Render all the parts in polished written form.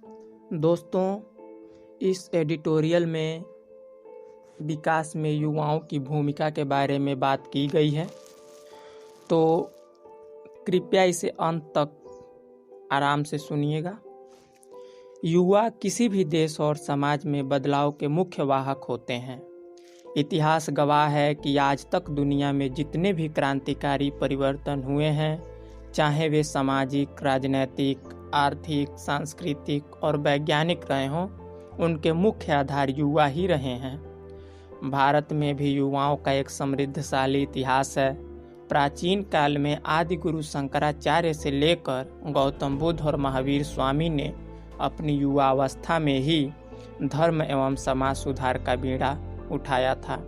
दोस्तों, इस एडिटोरियल में विकास में युवाओं की भूमिका के बारे में बात की गई है, तो कृपया इसे अंत तक आराम से सुनिएगा। युवा किसी भी देश और समाज में बदलाव के मुख्य वाहक होते हैं। इतिहास गवाह है कि आज तक दुनिया में जितने भी क्रांतिकारी परिवर्तन हुए हैं, चाहे वे सामाजिक, राजनैतिक, आर्थिक, सांस्कृतिक और वैज्ञानिक रहे हों, उनके मुख्य आधार युवा ही रहे हैं। भारत में भी युवाओं का एक समृद्धशाली इतिहास है। प्राचीन काल में आदि गुरु शंकराचार्य से लेकर गौतम बुद्ध और महावीर स्वामी ने अपनी युवावस्था में ही धर्म एवं समाज सुधार का बीड़ा उठाया था।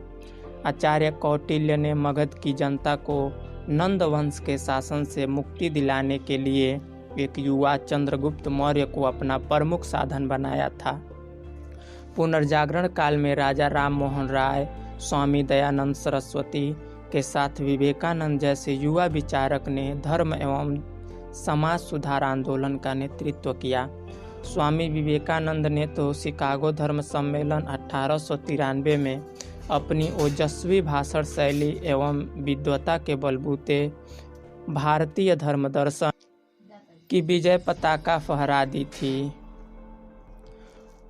आचार्य कौटिल्य ने मगध की जनता को नंद वंश के शासन से मुक्ति दिलाने के लिए एक युवा चंद्रगुप्त मौर्य को अपना प्रमुख साधन बनाया था। पुनर्जागरण काल में राजा राम मोहन राय, स्वामी दयानंद सरस्वती के साथ विवेकानंद जैसे युवा विचारक ने धर्म एवं समाज सुधार आंदोलन का नेतृत्व किया। स्वामी विवेकानंद ने तो शिकागो धर्म सम्मेलन 1893 में अपनी ओजस्वी भाषण शैली एवं विद्वता के बलबूते भारतीय धर्म दर्शन की विजय पताका फहरा दी थी।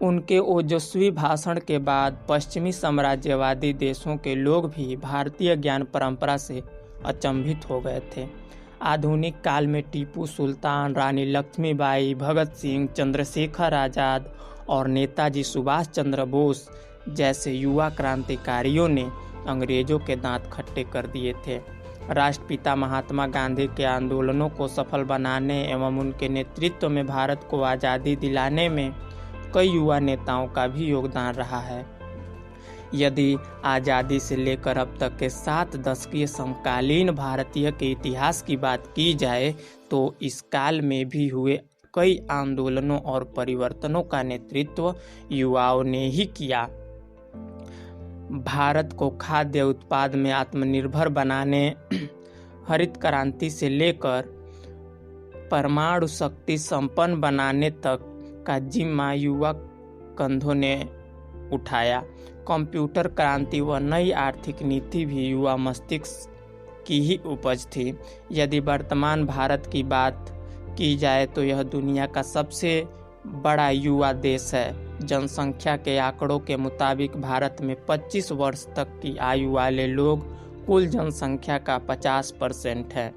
उनके ओजस्वी भाषण के बाद पश्चिमी साम्राज्यवादी देशों के लोग भी भारतीय ज्ञान परंपरा से अचंभित हो गए थे। आधुनिक काल में टीपू सुल्तान, रानी लक्ष्मीबाई, भगत सिंह, चंद्रशेखर आजाद और नेताजी सुभाष चंद्र बोस जैसे युवा क्रांतिकारियों ने अंग्रेजों के दांत खट्टे कर दिए थे। राष्ट्रपिता महात्मा गांधी के आंदोलनों को सफल बनाने एवं उनके नेतृत्व में भारत को आज़ादी दिलाने में कई युवा नेताओं का भी योगदान रहा है। यदि आज़ादी से लेकर अब तक के 7 दशकीय समकालीन भारतीय के इतिहास की बात की जाए, तो इस काल में भी हुए कई आंदोलनों और परिवर्तनों का नेतृत्व युवाओं ने ही किया। भारत को खाद्य उत्पाद में आत्मनिर्भर बनाने, हरित क्रांति से लेकर परमाणु शक्ति संपन्न बनाने तक का जिम्मा युवा कंधों ने उठाया। कंप्यूटर क्रांति व नई आर्थिक नीति भी युवा मस्तिष्क की ही उपज थी। यदि वर्तमान भारत की बात की जाए तो यह दुनिया का सबसे बड़ा युवा देश है। जनसंख्या के आंकड़ों के मुताबिक भारत में 25 वर्ष तक की आयु वाले लोग कुल जनसंख्या का 50% है।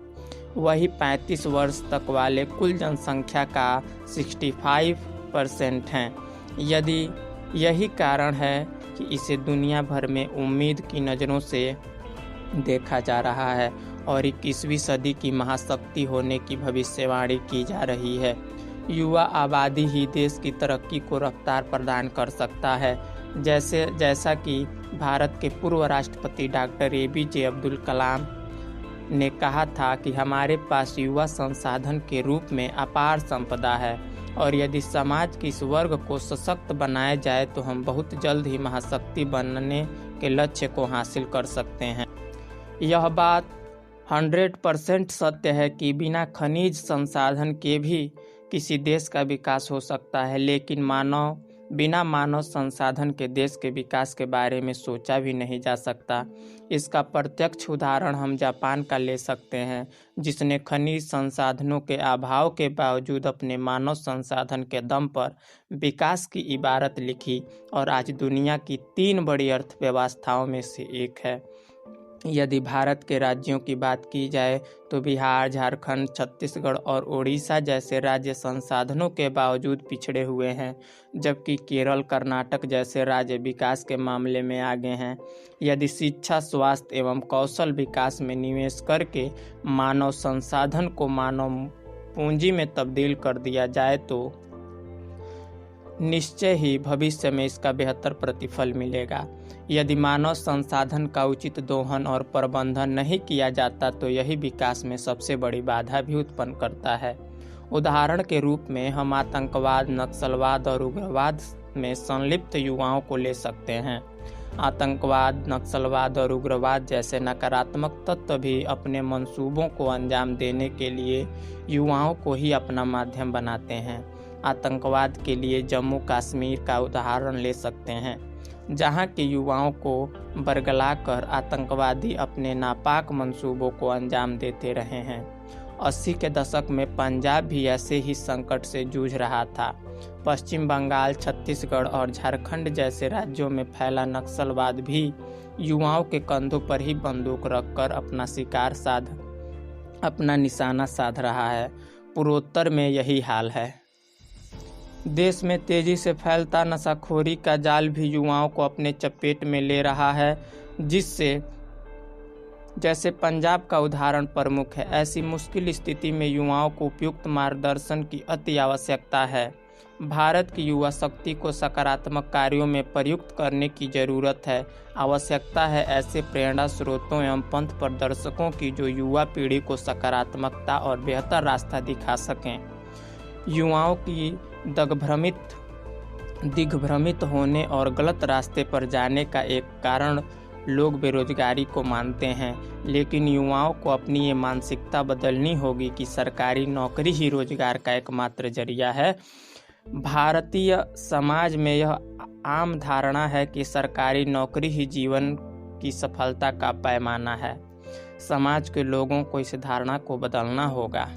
वही 35 वर्ष तक वाले कुल जनसंख्या का 65% हैं। यदि यही कारण है कि इसे दुनिया भर में उम्मीद की नज़रों से देखा जा रहा है और 21वीं सदी की महाशक्ति होने की भविष्यवाणी की जा रही है। युवा आबादी ही देश की तरक्की को रफ्तार प्रदान कर सकता है। जैसा कि भारत के पूर्व राष्ट्रपति डॉक्टर APJ अब्दुल कलाम ने कहा था कि हमारे पास युवा संसाधन के रूप में अपार संपदा है और यदि समाज के इस वर्ग को सशक्त बनाया जाए तो हम बहुत जल्द ही महाशक्ति बनने के लक्ष्य को हासिल कर सकते हैं। यह बात 100% सत्य है कि बिना खनिज संसाधन के भी किसी देश का विकास हो सकता है, लेकिन बिना मानव संसाधन के देश के विकास के बारे में सोचा भी नहीं जा सकता। इसका प्रत्यक्ष उदाहरण हम जापान का ले सकते हैं, जिसने खनिज संसाधनों के अभाव के बावजूद अपने मानव संसाधन के दम पर विकास की इबारत लिखी और आज दुनिया की 3 बड़ी अर्थव्यवस्थाओं में से एक है। यदि भारत के राज्यों की बात की जाए तो बिहार, झारखंड, छत्तीसगढ़ और उड़ीसा जैसे राज्य संसाधनों के बावजूद पिछड़े हुए हैं, जबकि केरल, कर्नाटक जैसे राज्य विकास के मामले में आगे हैं। यदि शिक्षा, स्वास्थ्य एवं कौशल विकास में निवेश करके मानव संसाधन को मानव पूंजी में तब्दील कर दिया जाए तो निश्चय ही भविष्य में इसका बेहतर प्रतिफल मिलेगा। यदि मानव संसाधन का उचित दोहन और प्रबंधन नहीं किया जाता तो यही विकास में सबसे बड़ी बाधा भी उत्पन्न करता है। उदाहरण के रूप में हम आतंकवाद, नक्सलवाद और उग्रवाद में संलिप्त युवाओं को ले सकते हैं। आतंकवाद, नक्सलवाद और उग्रवाद जैसे नकारात्मक तत्व भी अपने मंसूबों को अंजाम देने के लिए युवाओं को ही अपना माध्यम बनाते हैं। आतंकवाद के लिए जम्मू कश्मीर का उदाहरण ले सकते हैं, जहां के युवाओं को बरगलाकर आतंकवादी अपने नापाक मंसूबों को अंजाम देते रहे हैं। 80 के दशक में पंजाब भी ऐसे ही संकट से जूझ रहा था। पश्चिम बंगाल, छत्तीसगढ़ और झारखंड जैसे राज्यों में फैला नक्सलवाद भी युवाओं के कंधों पर ही बंदूक रखकर अपना निशाना साध रहा है। पूर्वोत्तर में यही हाल है। देश में तेजी से फैलता नशाखोरी का जाल भी युवाओं को अपने चपेट में ले रहा है, जैसे पंजाब का उदाहरण प्रमुख है। ऐसी मुश्किल स्थिति में युवाओं को उपयुक्त मार्गदर्शन की अति आवश्यकता है। भारत की युवा शक्ति को सकारात्मक कार्यों में प्रयुक्त करने की जरूरत है। आवश्यकता है ऐसे प्रेरणा स्रोतों एवं पथ प्रदर्शकों की जो युवा पीढ़ी को सकारात्मकता और बेहतर रास्ता दिखा सकें। युवाओं की दिग्भ्रमित होने और गलत रास्ते पर जाने का एक कारण लोग बेरोजगारी को मानते हैं, लेकिन युवाओं को अपनी ये मानसिकता बदलनी होगी कि सरकारी नौकरी ही रोजगार का एकमात्र जरिया है। भारतीय समाज में यह आम धारणा है कि सरकारी नौकरी ही जीवन की सफलता का पैमाना है। समाज के लोगों को इस धारणा को बदलना होगा।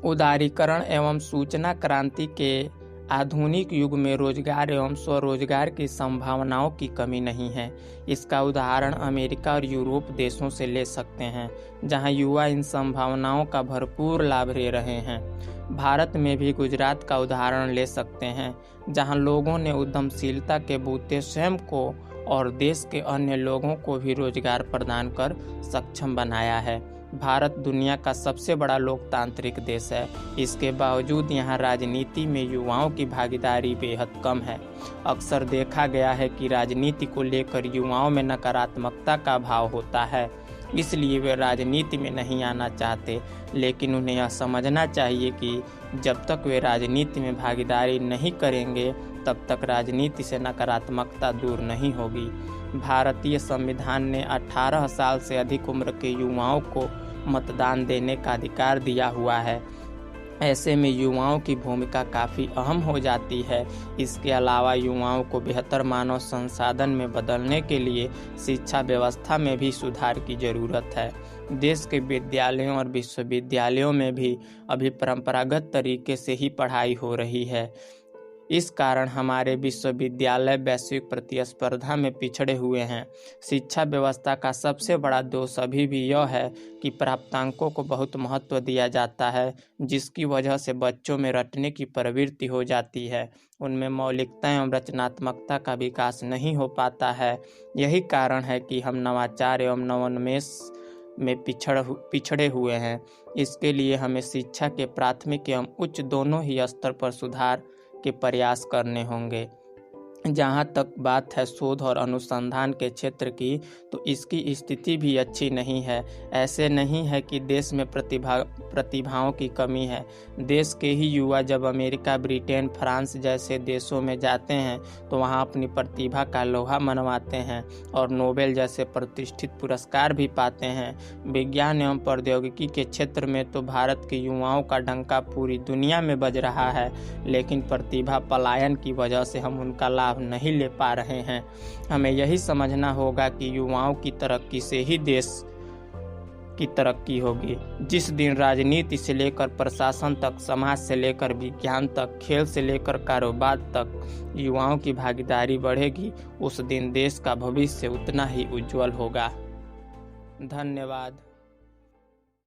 उदारीकरण एवं सूचना क्रांति के आधुनिक युग में रोजगार एवं स्वरोजगार की संभावनाओं की कमी नहीं है। इसका उदाहरण अमेरिका और यूरोप देशों से ले सकते हैं, जहां युवा इन संभावनाओं का भरपूर लाभ ले रहे हैं। भारत में भी गुजरात का उदाहरण ले सकते हैं, जहां लोगों ने उद्यमशीलता के बूते स्वयं को और देश के अन्य लोगों को भी रोजगार प्रदान कर सक्षम बनाया है। भारत दुनिया का सबसे बड़ा लोकतांत्रिक देश है। इसके बावजूद यहाँ राजनीति में युवाओं की भागीदारी बेहद कम है। अक्सर देखा गया है कि राजनीति को लेकर युवाओं में नकारात्मकता का भाव होता है, इसलिए वे राजनीति में नहीं आना चाहते। लेकिन उन्हें यह समझना चाहिए कि जब तक वे राजनीति में भागीदारी नहीं करेंगे, तब तक राजनीति से नकारात्मकता दूर नहीं होगी। भारतीय संविधान ने 18 साल से अधिक उम्र के युवाओं को मतदान देने का अधिकार दिया हुआ है। ऐसे में युवाओं की भूमिका काफ़ी अहम हो जाती है। इसके अलावा युवाओं को बेहतर मानव संसाधन में बदलने के लिए शिक्षा व्यवस्था में भी सुधार की ज़रूरत है। देश के विद्यालयों और विश्वविद्यालयों में भी अभी परंपरागत तरीके से ही पढ़ाई हो रही है। इस कारण हमारे विश्वविद्यालय वैश्विक प्रतिस्पर्धा में पिछड़े हुए हैं। शिक्षा व्यवस्था का सबसे बड़ा दोष अभी भी यह है कि प्राप्तांकों को बहुत महत्व दिया जाता है, जिसकी वजह से बच्चों में रटने की प्रवृत्ति हो जाती है। उनमें मौलिकता एवं रचनात्मकता का विकास नहीं हो पाता है। यही कारण है कि हम नवाचार एवं नवोन्मेष में पिछड़े हुए हैं। इसके लिए हमें शिक्षा के प्राथमिक एवं उच्च दोनों ही स्तर पर सुधार के प्रयास करने होंगे। जहाँ तक बात है शोध और अनुसंधान के क्षेत्र की, तो इसकी स्थिति भी अच्छी नहीं है। ऐसे नहीं है कि देश में प्रतिभाओं की कमी है। देश के ही युवा जब अमेरिका, ब्रिटेन, फ्रांस जैसे देशों में जाते हैं तो वहाँ अपनी प्रतिभा का लोहा मनवाते हैं और नोबेल जैसे प्रतिष्ठित पुरस्कार भी पाते हैं। विज्ञान एवं प्रौद्योगिकी के क्षेत्र में तो भारत के युवाओं का डंका पूरी दुनिया में बज रहा है, लेकिन प्रतिभा पलायन की वजह से हम उनका लाभ नहीं ले पा रहे हैं। हमें यही समझना होगा कि युवाओं की तरक्की से ही देश की तरक्की होगी। जिस दिन राजनीति से लेकर प्रशासन तक, समाज से लेकर विज्ञान तक, खेल से लेकर कारोबार तक युवाओं की भागीदारी बढ़ेगी, उस दिन देश का भविष्य उतना ही उज्जवल होगा। धन्यवाद।